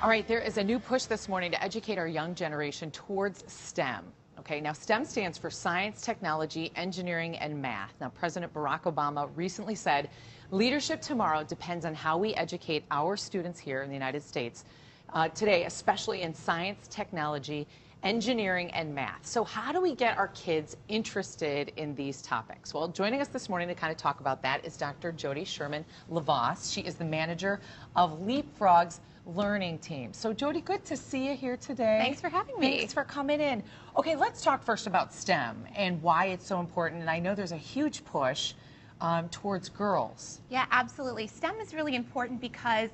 All right, there is a new push this morning to educate our young generation towards STEM. Okay, now STEM stands for science, technology, engineering, and math. Now, President Barack Obama recently said, leadership tomorrow depends on how we educate our students here in the United States today, especially in science, technology, engineering, and math. So how do we get our kids interested in these topics? Well, joining us this morning to kind of talk about that is Dr. Jody Sherman-LaVos. She is the manager of LeapFrog's learning team. So Jody, good to see you here today. Thanks for having me. Thanks for coming in. Okay, let's talk first about STEM and why it's so important. And I know there's a huge push towards girls. Yeah, absolutely. STEM is really important because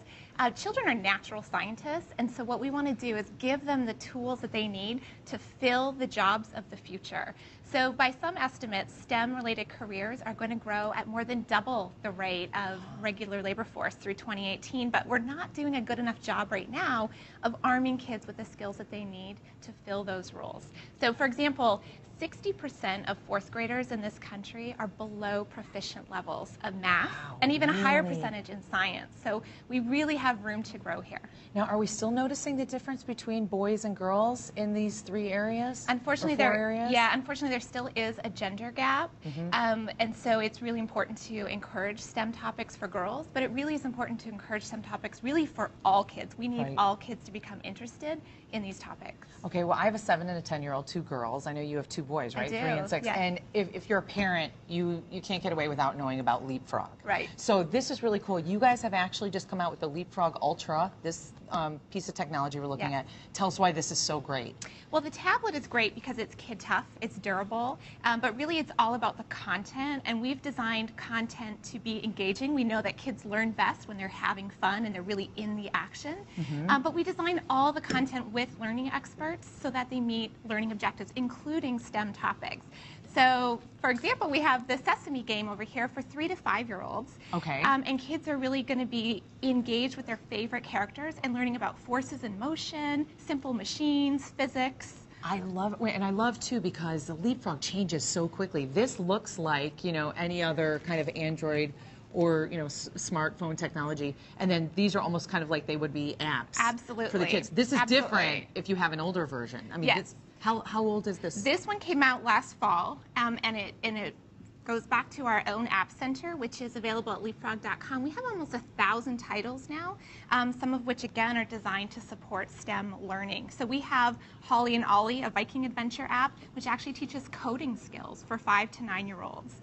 children are natural scientists, and so what we want to do is give them the tools that they need to fill the jobs of the future. So by some estimates, STEM-related careers are going to grow at more than double the rate of regular labor force through 2018, but we're not doing a good enough job right now of arming kids with the skills that they need to fill those roles. So for example, 60% of fourth graders in this country are below proficient levels of math, and even a higher percentage in science. So we really have room to grow here. Now, are we still noticing the difference between boys and girls in these three areas? Unfortunately, unfortunately, there still is a gender gap, and so it's really important to encourage STEM topics for girls, but it really is important to encourage STEM topics really for all kids. We need all kids to become interested in these topics. Okay, well, I have a 7- and a 10-year-old, 2 girls. I know you have 2 boys, right? I do. 3 and 6. Yes. And if you're a parent, you can't get away without knowing about LeapFrog. Right. So this is really cool. You guys have actually just come out with the LeapFrog Ultra, this piece of technology we're looking at. Tell us why this is so great. Well, the tablet is great because it's kid tough, it's durable, but really it's all about the content, and we've designed content to be engaging. We know that kids learn best when they're having fun and they're really in the action, but we design all the content with learning experts so that they meet learning objectives, including STEM topics. So, for example, we have the Sesame game over here for 3 to 5-year-olds. Okay. And kids are really going to be engaged with their favorite characters and learning about forces in motion, simple machines, physics. I love it, and I love too because the LeapFrog changes so quickly. This looks like, you know, any other kind of Android or, you know, smartphone technology, and then these are almost kind of like they would be apps for the kids. This is different if you have an older version. I mean, how old is this? This one came out last fall, and it goes back to our own app center, which is available at leapfrog.com. We have almost 1,000 titles now, some of which again are designed to support STEM learning. So we have Holly and Ollie, a Viking adventure app, which actually teaches coding skills for 5 to 9-year-olds.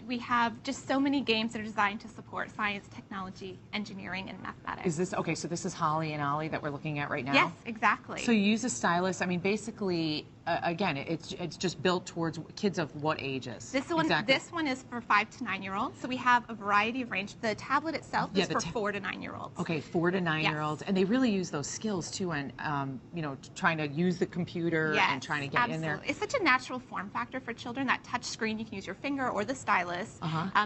We have just so many games that are designed to support science, technology, engineering, and mathematics. Is this, okay, so this is Holly and Ollie that we're looking at right now? Yes, exactly. So you use a stylus. I mean, basically, again, it's just built towards kids of what ages? This one is for 5 to 9-year-olds. So we have a variety of range. The tablet itself is for 4 to 9-year-olds. Okay, 4 to 9-year-olds, and they really use those skills too, and you know, trying to use the computer and trying to get in there. It's such a natural form factor for children. That touch screen, you can use your finger or the stylus.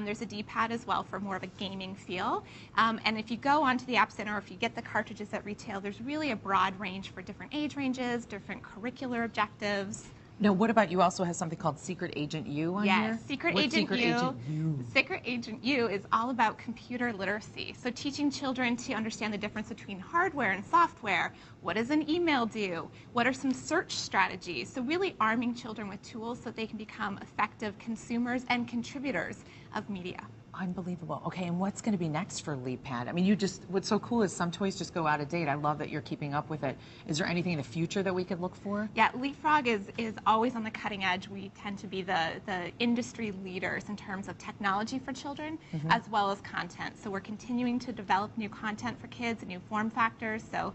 There's a D-pad as well for more of a gaming feel. And if you go onto the App Center, or if you get the cartridges at retail, there's really a broad range for different age ranges, different curricular objectives. Now, what about, you also have something called Secret Agent U on here? Yes, Secret Agent U is all about computer literacy. So teaching children to understand the difference between hardware and software. What does an email do? What are some search strategies? So really arming children with tools so that they can become effective consumers and contributors of media. Unbelievable. Okay, and what's going to be next for LeapPad? I mean, what's so cool is some toys just go out of date. I love that you're keeping up with it. Is there anything in the future that we could look for? Yeah, LeapFrog is always on the cutting edge. We tend to be the industry leaders in terms of technology for children as well as content. So we're continuing to develop new content for kids and new form factors. So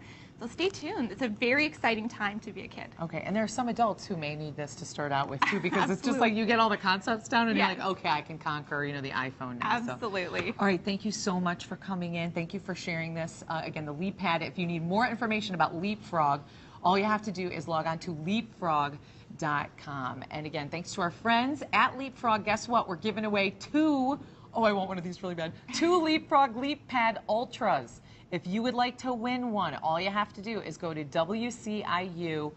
stay tuned. It's a very exciting time to be a kid. Okay, and there are some adults who may need this to start out with too, because it's just like you get all the concepts down and you're like, okay, I can conquer, you know, the iPhone now. Absolutely. So. All right, thank you so much for coming in. Thank you for sharing this. Again, the LeapPad. If you need more information about LeapFrog, all you have to do is log on to leapfrog.com. And again, thanks to our friends at LeapFrog. Guess what? We're giving away 2. Oh, I want one of these really bad. 2 LeapFrog LeapPad Ultras. If you would like to win one, all you have to do is go to WCIU.com.